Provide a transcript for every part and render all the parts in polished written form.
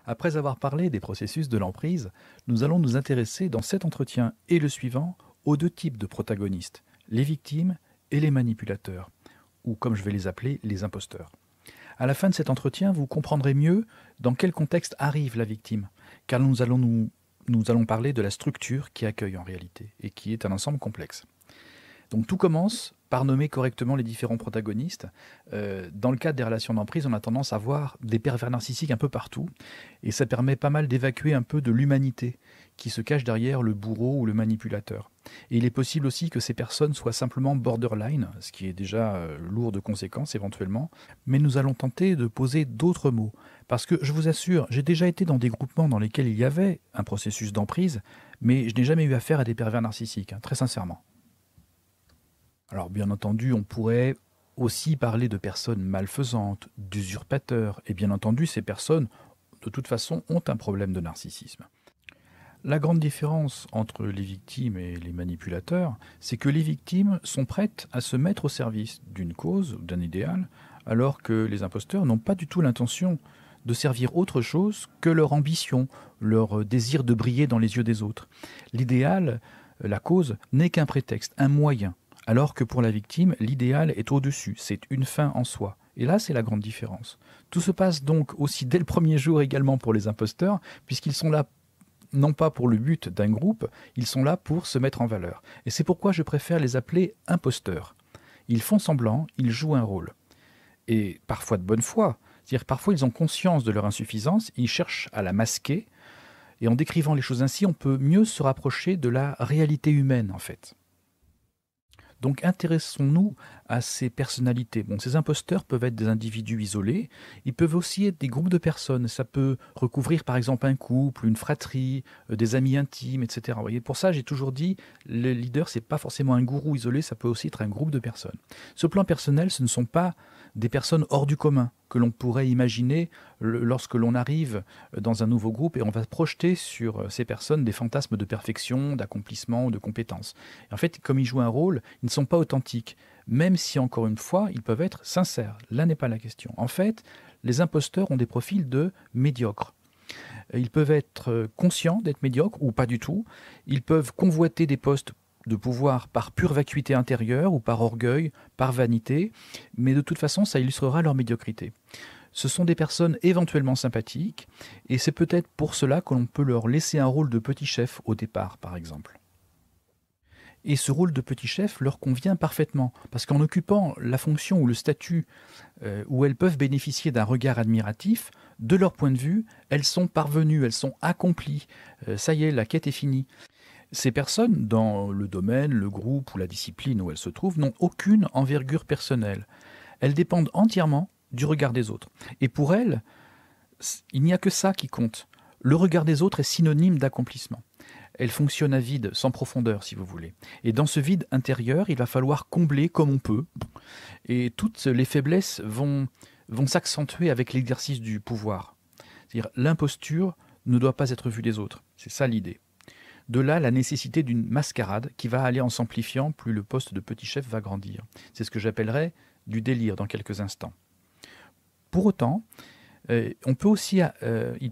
Après avoir parlé des processus de l'emprise, nous allons nous intéresser dans cet entretien et le suivant aux deux types de protagonistes, les victimes et les manipulateurs, ou comme je vais les appeler, les imposteurs. À la fin de cet entretien, vous comprendrez mieux dans quel contexte arrive la victime, car nous allons parler de la structure qui accueille en réalité, et qui est un ensemble complexe. Donc tout commence par nommer correctement les différents protagonistes. Dans le cadre des relations d'emprise, on a tendance à voir des pervers narcissiques un peu partout, et ça permet pas mal d'évacuer un peu de l'humanité qui se cache derrière le bourreau ou le manipulateur. Et il est possible aussi que ces personnes soient simplement borderline, ce qui est déjà lourd de conséquences éventuellement, mais nous allons tenter de poser d'autres mots, parce que je vous assure, j'ai déjà été dans des groupements dans lesquels il y avait un processus d'emprise, mais je n'ai jamais eu affaire à des pervers narcissiques, très sincèrement. Alors bien entendu, on pourrait aussi parler de personnes malfaisantes, d'usurpateurs, et bien entendu, ces personnes, de toute façon, ont un problème de narcissisme. La grande différence entre les victimes et les manipulateurs, c'est que les victimes sont prêtes à se mettre au service d'une cause, d'un idéal, alors que les imposteurs n'ont pas du tout l'intention de servir autre chose que leur ambition, leur désir de briller dans les yeux des autres. L'idéal, la cause, n'est qu'un prétexte, un moyen. Alors que pour la victime, l'idéal est au-dessus, c'est une fin en soi. Et là, c'est la grande différence. Tout se passe donc aussi dès le premier jour également pour les imposteurs, puisqu'ils sont là non pas pour le but d'un groupe, ils sont là pour se mettre en valeur. Et c'est pourquoi je préfère les appeler imposteurs. Ils font semblant, ils jouent un rôle. Et parfois de bonne foi, c'est-à-dire parfois ils ont conscience de leur insuffisance, ils cherchent à la masquer, et en décrivant les choses ainsi, on peut mieux se rapprocher de la réalité humaine en fait. Donc intéressons-nous à ces personnalités. Bon, ces imposteurs peuvent être des individus isolés, ils peuvent aussi être des groupes de personnes. Ça peut recouvrir par exemple un couple, une fratrie, des amis intimes, etc. Vous voyez, pour ça, j'ai toujours dit, le leader, c'est pas forcément un gourou isolé, ça peut aussi être un groupe de personnes. Sur le plan personnel, ce ne sont pas des personnes hors du commun que l'on pourrait imaginer lorsque l'on arrive dans un nouveau groupe et on va projeter sur ces personnes des fantasmes de perfection, d'accomplissement ou de compétence. Et en fait, comme ils jouent un rôle, ils ne sont pas authentiques, même si, encore une fois, ils peuvent être sincères. Là n'est pas la question. En fait, les imposteurs ont des profils de médiocres. Ils peuvent être conscients d'être médiocres ou pas du tout. Ils peuvent convoiter des postes de pouvoir par pure vacuité intérieure ou par orgueil, par vanité, mais de toute façon, ça illustrera leur médiocrité. Ce sont des personnes éventuellement sympathiques, et c'est peut-être pour cela que l'on peut leur laisser un rôle de petit chef au départ, par exemple. Et ce rôle de petit chef leur convient parfaitement, parce qu'en occupant la fonction ou le statut où elles peuvent bénéficier d'un regard admiratif, de leur point de vue, elles sont parvenues, elles sont accomplies. Ça y est, la quête est finie. Ces personnes, dans le domaine, le groupe ou la discipline où elles se trouvent, n'ont aucune envergure personnelle. Elles dépendent entièrement du regard des autres. Et pour elles, il n'y a que ça qui compte. Le regard des autres est synonyme d'accomplissement. Elles fonctionnent à vide, sans profondeur, si vous voulez. Et dans ce vide intérieur, il va falloir combler comme on peut. Et toutes les faiblesses vont s'accentuer avec l'exercice du pouvoir. C'est-à-dire, l'imposture ne doit pas être vue des autres. C'est ça l'idée. De là, la nécessité d'une mascarade qui va aller en s'amplifiant plus le poste de petit chef va grandir. C'est ce que j'appellerais du délire dans quelques instants. Pour autant, il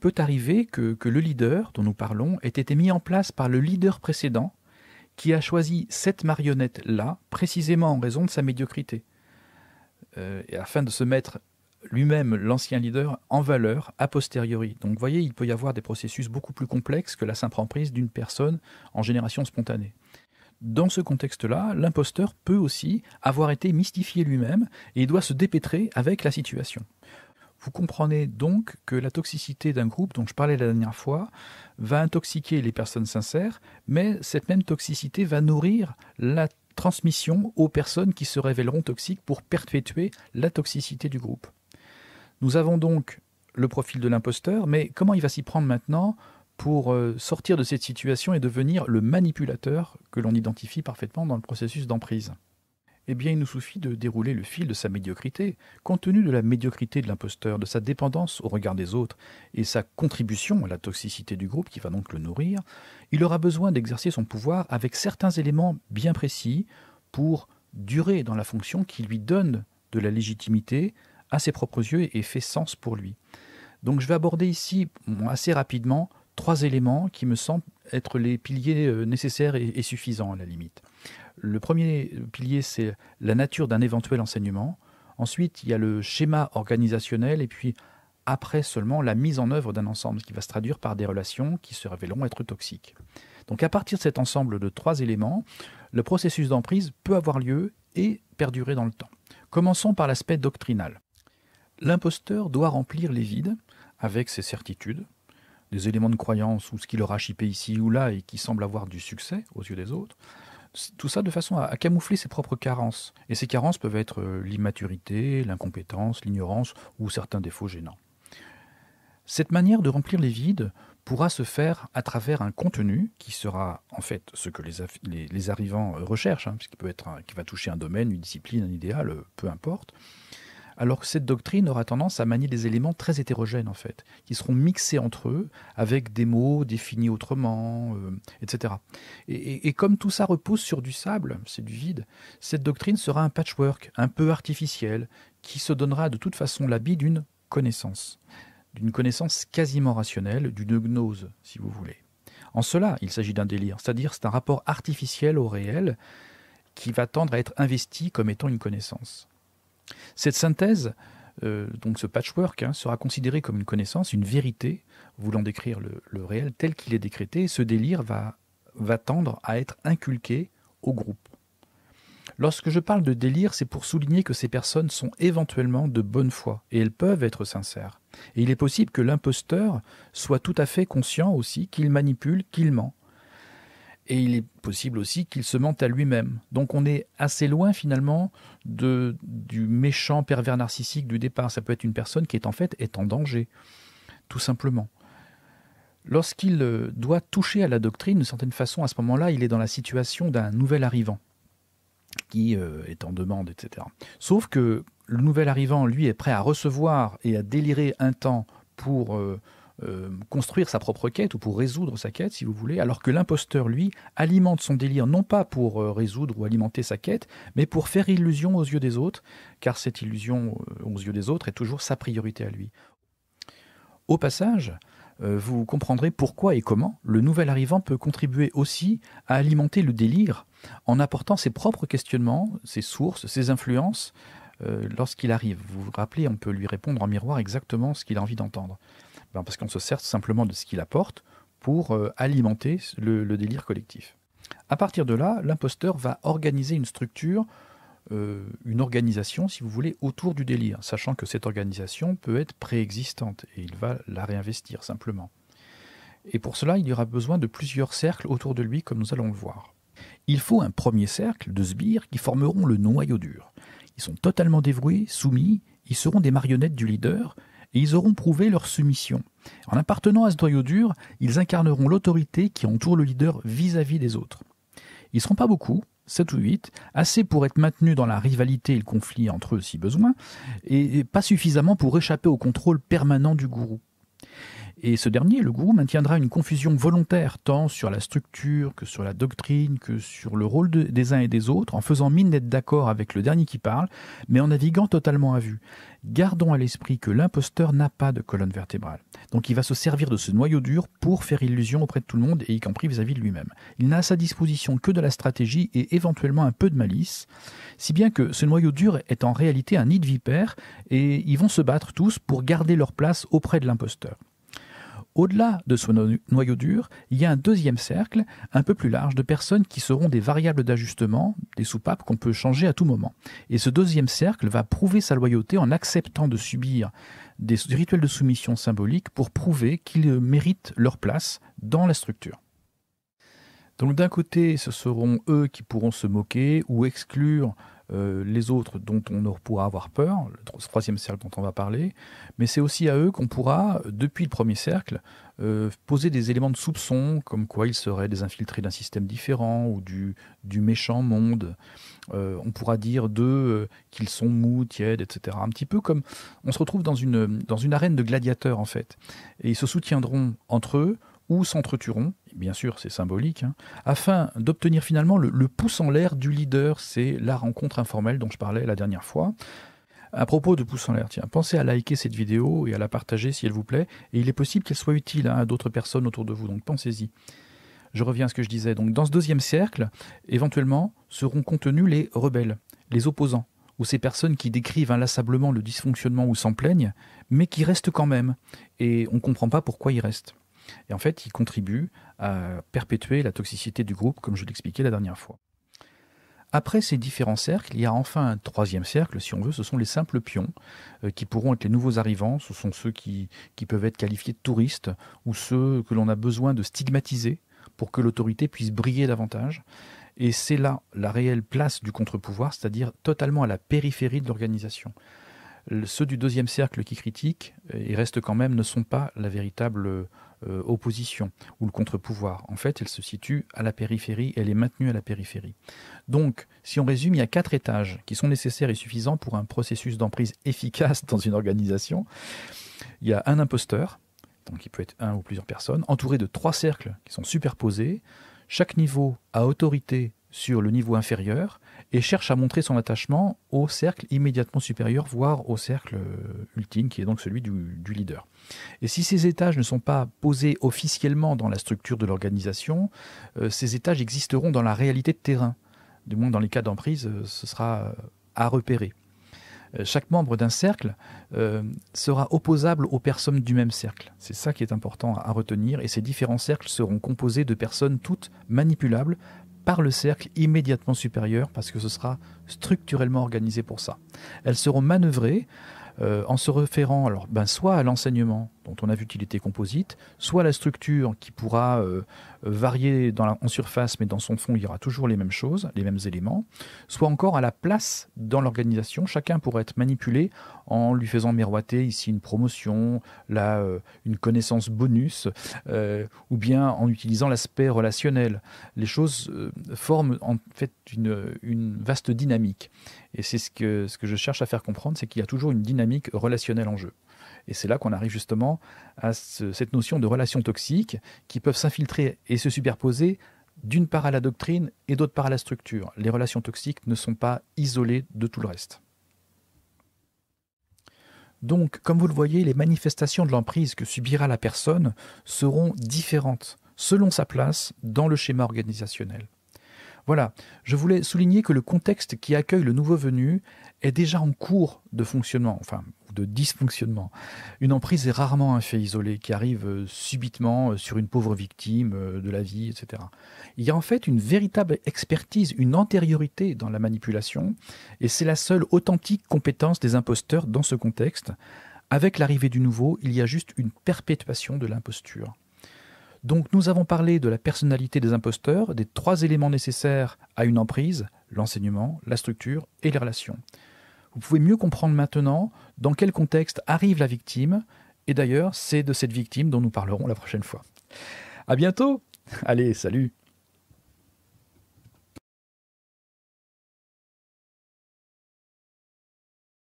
peut arriver que le leader dont nous parlons ait été mis en place par le leader précédent qui a choisi cette marionnette-là précisément en raison de sa médiocrité, et afin de se mettre lui-même, l'ancien leader, en valeur a posteriori. Donc vous voyez, il peut y avoir des processus beaucoup plus complexes que la simple emprise d'une personne en génération spontanée. Dans ce contexte-là, l'imposteur peut aussi avoir été mystifié lui-même et il doit se dépêtrer avec la situation. Vous comprenez donc que la toxicité d'un groupe dont je parlais la dernière fois va intoxiquer les personnes sincères, mais cette même toxicité va nourrir la transmission aux personnes qui se révéleront toxiques pour perpétuer la toxicité du groupe. Nous avons donc le profil de l'imposteur, mais comment il va s'y prendre maintenant pour sortir de cette situation et devenir le manipulateur que l'on identifie parfaitement dans le processus d'emprise ? Eh bien, il nous suffit de dérouler le fil de sa médiocrité. Compte tenu de la médiocrité de l'imposteur, de sa dépendance au regard des autres et sa contribution à la toxicité du groupe qui va donc le nourrir, il aura besoin d'exercer son pouvoir avec certains éléments bien précis pour durer dans la fonction qui lui donne de la légitimité à ses propres yeux et fait sens pour lui. Donc je vais aborder ici assez rapidement 3 éléments qui me semblent être les piliers nécessaires et suffisants à la limite. Le premier pilier, c'est la nature d'un éventuel enseignement. Ensuite, il y a le schéma organisationnel et puis après seulement la mise en œuvre d'un ensemble qui va se traduire par des relations qui se révéleront être toxiques. Donc à partir de cet ensemble de 3 éléments, le processus d'emprise peut avoir lieu et perdurer dans le temps. Commençons par l'aspect doctrinal. L'imposteur doit remplir les vides avec ses certitudes, des éléments de croyance ou ce qu'il aura chippé ici ou là et qui semble avoir du succès aux yeux des autres. Tout ça de façon à camoufler ses propres carences. Et ces carences peuvent être l'immaturité, l'incompétence, l'ignorance ou certains défauts gênants. Cette manière de remplir les vides pourra se faire à travers un contenu qui sera en fait ce que les arrivants recherchent, qui va toucher un domaine, une discipline, un idéal, peu importe. Alors que cette doctrine aura tendance à manier des éléments très hétérogènes en fait, qui seront mixés entre eux avec des mots définis autrement, etc. Et comme tout ça repose sur du sable, c'est du vide, cette doctrine sera un patchwork un peu artificiel qui se donnera de toute façon l'habit d'une connaissance quasiment rationnelle, d'une gnose si vous voulez. En cela, il s'agit d'un délire, c'est-à-dire c'est un rapport artificiel au réel qui va tendre à être investi comme étant une connaissance. Cette synthèse, donc ce patchwork, sera considéré comme une connaissance, une vérité, voulant décrire le réel tel qu'il est décrété, et ce délire va tendre à être inculqué au groupe. Lorsque je parle de délire, c'est pour souligner que ces personnes sont éventuellement de bonne foi, et elles peuvent être sincères. Et il est possible que l'imposteur soit tout à fait conscient aussi qu'il manipule, qu'il ment. Et il est possible aussi qu'il se mente à lui-même. Donc on est assez loin finalement du méchant pervers narcissique du départ. Ça peut être une personne qui est en danger, tout simplement. Lorsqu'il doit toucher à la doctrine, d'une certaine façon, à ce moment-là, il est dans la situation d'un nouvel arrivant qui est en demande, etc. Sauf que le nouvel arrivant, lui, est prêt à recevoir et à délirer un temps pour construire sa propre quête ou pour résoudre sa quête, si vous voulez, alors que l'imposteur, lui, alimente son délire non pas pour résoudre ou alimenter sa quête, mais pour faire illusion aux yeux des autres, car cette illusion aux yeux des autres est toujours sa priorité à lui. Au passage, vous comprendrez pourquoi et comment le nouvel arrivant peut contribuer aussi à alimenter le délire en apportant ses propres questionnements, ses sources, ses influences lorsqu'il arrive. Vous vous rappelez, on peut lui répondre en miroir exactement ce qu'il a envie d'entendre. Parce qu'on se sert simplement de ce qu'il apporte pour alimenter le délire collectif. À partir de là, l'imposteur va organiser une structure, une organisation, si vous voulez, autour du délire, sachant que cette organisation peut être préexistante et il va la réinvestir simplement. Et pour cela, il y aura besoin de plusieurs cercles autour de lui, comme nous allons le voir. Il faut un premier cercle de sbires qui formeront le noyau dur. Ils sont totalement dévoués, soumis, ils seront des marionnettes du leader, et ils auront prouvé leur soumission. En appartenant à ce noyau dur, ils incarneront l'autorité qui entoure le leader vis-à-vis des autres. Ils ne seront pas beaucoup, 7 ou 8, assez pour être maintenus dans la rivalité et le conflit entre eux si besoin, et pas suffisamment pour échapper au contrôle permanent du gourou. Et ce dernier, le gourou, maintiendra une confusion volontaire tant sur la structure que sur la doctrine, que sur le rôle des uns et des autres, en faisant mine d'être d'accord avec le dernier qui parle, mais en naviguant totalement à vue. Gardons à l'esprit que l'imposteur n'a pas de colonne vertébrale. Donc il va se servir de ce noyau dur pour faire illusion auprès de tout le monde, et y compris vis-à-vis de lui-même. Il n'a à sa disposition que de la stratégie et éventuellement un peu de malice, si bien que ce noyau dur est en réalité un nid de vipères, et ils vont se battre tous pour garder leur place auprès de l'imposteur. Au-delà de ce noyau dur, il y a un deuxième cercle, un peu plus large, de personnes qui seront des variables d'ajustement, des soupapes qu'on peut changer à tout moment. Et ce deuxième cercle va prouver sa loyauté en acceptant de subir des rituels de soumission symboliques pour prouver qu'ils méritent leur place dans la structure. Donc d'un côté, ce seront eux qui pourront se moquer ou exclure les autres dont on pourra avoir peur, le troisième cercle dont on va parler, mais c'est aussi à eux qu'on pourra, depuis le premier cercle, poser des éléments de soupçon, comme quoi ils seraient des infiltrés d'un système différent ou du méchant monde. On pourra dire d'eux qu'ils sont mous, tièdes, etc. Un petit peu comme on se retrouve dans une arène de gladiateurs en fait. Et ils se soutiendront entre eux, ou s'entretueront, bien sûr c'est symbolique, afin d'obtenir finalement le pouce en l'air du leader. C'est la rencontre informelle dont je parlais la dernière fois. À propos de pouces en l'air, tiens, pensez à liker cette vidéo et à la partager si elle vous plaît, et il est possible qu'elle soit utile à d'autres personnes autour de vous, donc pensez-y. Je reviens à ce que je disais, donc dans ce deuxième cercle, éventuellement, seront contenus les rebelles, les opposants, ou ces personnes qui décrivent inlassablement le dysfonctionnement ou s'en plaignent, mais qui restent quand même, et on ne comprend pas pourquoi ils restent. Et en fait, ils contribuent à perpétuer la toxicité du groupe, comme je l'expliquais la dernière fois. Après ces différents cercles, il y a enfin un troisième cercle, si on veut, ce sont les simples pions, qui pourront être les nouveaux arrivants, ce sont ceux qui peuvent être qualifiés de touristes, ou ceux que l'on a besoin de stigmatiser pour que l'autorité puisse briller davantage. Et c'est là la réelle place du contre-pouvoir, c'est-à-dire totalement à la périphérie de l'organisation. Ceux du deuxième cercle qui critiquent et restent quand même ne sont pas la véritable opposition ou le contre-pouvoir. En fait, elle se situe à la périphérie, elle est maintenue à la périphérie. Donc, si on résume, il y a 4 étages qui sont nécessaires et suffisants pour un processus d'emprise efficace dans une organisation. Il y a un imposteur, donc il peut être un ou plusieurs personnes, entouré de 3 cercles qui sont superposés. Chaque niveau a autorité sur le niveau inférieur et cherche à montrer son attachement au cercle immédiatement supérieur, voire au cercle ultime, qui est donc celui du leader. Et si ces étages ne sont pas posés officiellement dans la structure de l'organisation, ces étages existeront dans la réalité de terrain. Du moins dans les cas d'emprise, ce sera à repérer. Chaque membre d'un cercle sera opposable aux personnes du même cercle. C'est ça qui est important à retenir. Et ces différents cercles seront composés de personnes toutes manipulables par le cercle immédiatement supérieur, parce que ce sera structurellement organisé pour ça. Elles seront manœuvrées en se référant soit à l'enseignement dont on a vu qu'il était composite, soit à la structure qui pourra varier en surface, mais dans son fond il y aura toujours les mêmes choses, les mêmes éléments, soit encore à la place dans l'organisation. Chacun pourra être manipulé en lui faisant miroiter ici une promotion, là une connaissance bonus, ou bien en utilisant l'aspect relationnel. Les choses forment en fait une vaste dynamique. Et c'est ce que je cherche à faire comprendre, c'est qu'il y a toujours une dynamique relationnelle en jeu. Et c'est là qu'on arrive justement à cette notion de relations toxiques qui peuvent s'infiltrer et se superposer d'une part à la doctrine et d'autre part à la structure. Les relations toxiques ne sont pas isolées de tout le reste. Donc, comme vous le voyez, les manifestations de l'emprise que subira la personne seront différentes selon sa place dans le schéma organisationnel. Voilà, je voulais souligner que le contexte qui accueille le nouveau venu est déjà en cours de fonctionnement, enfin de dysfonctionnement. Une emprise est rarement un fait isolé qui arrive subitement sur une pauvre victime de la vie, etc. Il y a en fait une véritable expertise, une antériorité dans la manipulation, et c'est la seule authentique compétence des imposteurs dans ce contexte. Avec l'arrivée du nouveau, il y a juste une perpétuation de l'imposture. Donc nous avons parlé de la personnalité des imposteurs, des 3 éléments nécessaires à une emprise, l'enseignement, la structure et les relations. Vous pouvez mieux comprendre maintenant dans quel contexte arrive la victime, et d'ailleurs c'est de cette victime dont nous parlerons la prochaine fois. À bientôt. Allez, salut.